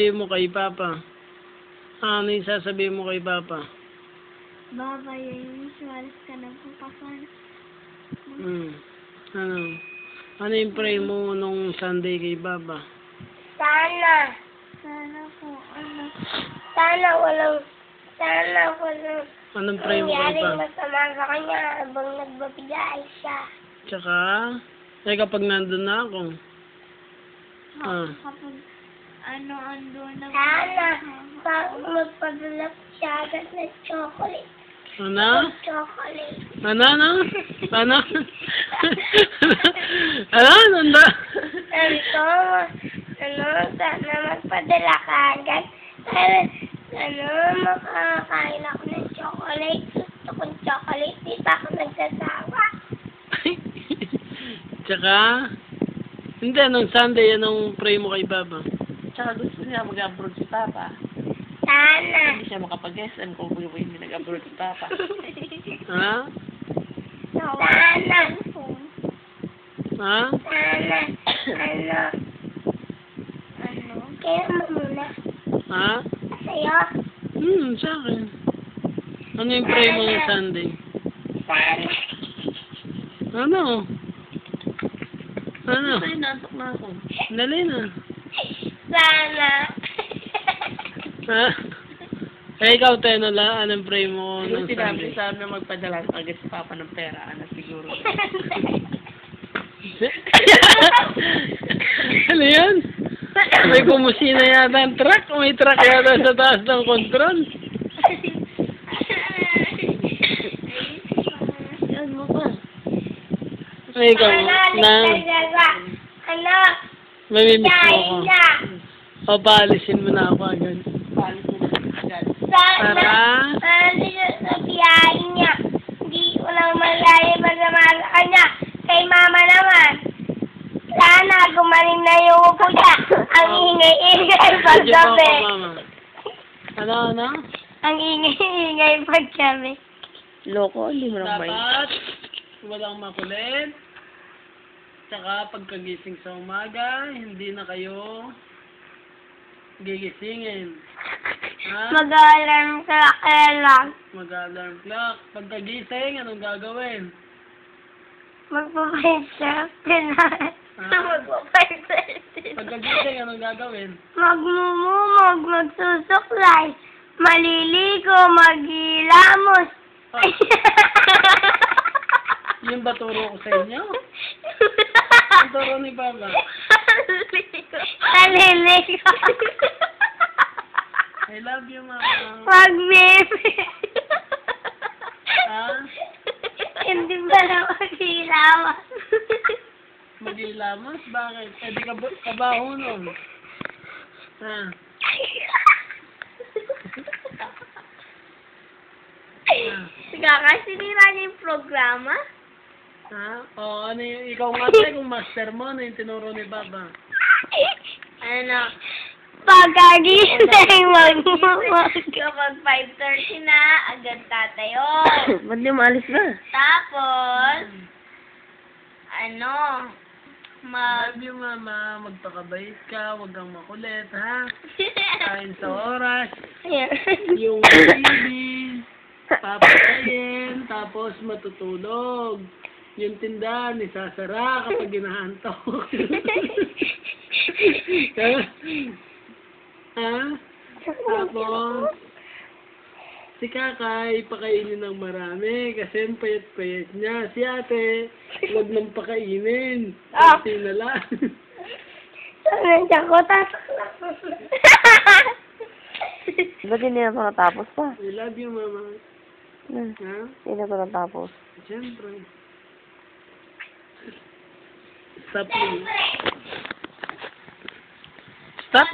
Sabihin mo kay Papa. Ano yung sasabihin mo kay Papa? Baba, yun. Suwalas ka na po, Papa. Ano? Ano yung pray mo nung Sunday kay Papa? Sana po, sana walang Anong pray mo kay nangyaring Papa? masama sa kanya habang nagbabigay siya. Tsaka, kapag nandun na ako. Kapag ando na sana, magpadala siya agad ng chocolate. Ano? Chocolate. Ano? Ano? Nanda? Sana magpadala ka agad. Makakain ako ng chocolate. Gusto kong chocolate. Di pa ako nagsasawa. Tsaka, hindi, nung Sunday, anong pray mo kay Papa? Tsaka gusto niya mag-abroad si Papa. Sana. Hindi siya makapag-SM kung hindi nag-abroad si Papa. Ha? Sana. Ha? Sana. Kaya mo muna. Ha? Sa'yo. Sa akin. Ano yung pray mo ng Sunday? Sana. Ano? Ano? Sa'yo, nantok na ako. Dali na. Sana. Ha? Ikaw, Tenola, anong pray mo ng Yung Sunday? sinabi na magpadala agad si Papa ng pera, siguro. Ano yan? May kumusina yata ang truck. May truck yata sa taas ng control. Yan mo pa. Ikaw, mamimiss mo ako. O, paalisin mo na ako agad. Palis mo na agad. Para? Dito sa biyahe niya. Hindi walang mangyari masama sa kanya. Kay Mama naman. Sana gumaling na yung upo niya. Ang ingay-ingay paggabi. Ano? Ang ingay-ingay paggabi. Loko, hindi mo lang may... Dapat, walang makulit. Tsaka pagkagising sa umaga, hindi na kayo gigisingin. Ha? Mag-alarm ka lang. Mag-alarm clock. Pagkagising, anong gagawin? Magpapay-selfie na. Magpapay-selfie. Pagkagising, anong gagawin? Magmumumog, magsusuklay. Maliligo, maghilamos. Yung ba turo ko sa inyo? Ang turo ni Papa. Maliligo. I love you, Mama. Mag-meme. Ha? Hindi ba na maghilamos? Mag-ilamos? Bakit? Eh, di kabaho nun. Ha? Kakasinira niya yung programa? Ha? O, ano yung, ikaw nga tayo, kung master mo, ano yung tinuro ni Papa? Ano? Pagkagising, magmumog. Kapag 5:30 na, agad tatayo. Ba't di maalis na? Tapos, Love you, Mama. Magpakabait ka. Huwag kang makulit, ha? Kain sa oras. Yung TV. Papatayin. Tapos matutulog. Yung tindahan, isasara kapag ginahantok. Ha? Tapos, si Kakay, pakainin ng marami kasi ang payat-payat niya. Si ate, huwag nang pakainin. Kasi na lang. Nandiyan ko, tatak lang. Ba't hindi na ito natapos pa? I love you, Mama. Ha? Hindi na ito natapos. Siyempre. Stop mo. Stop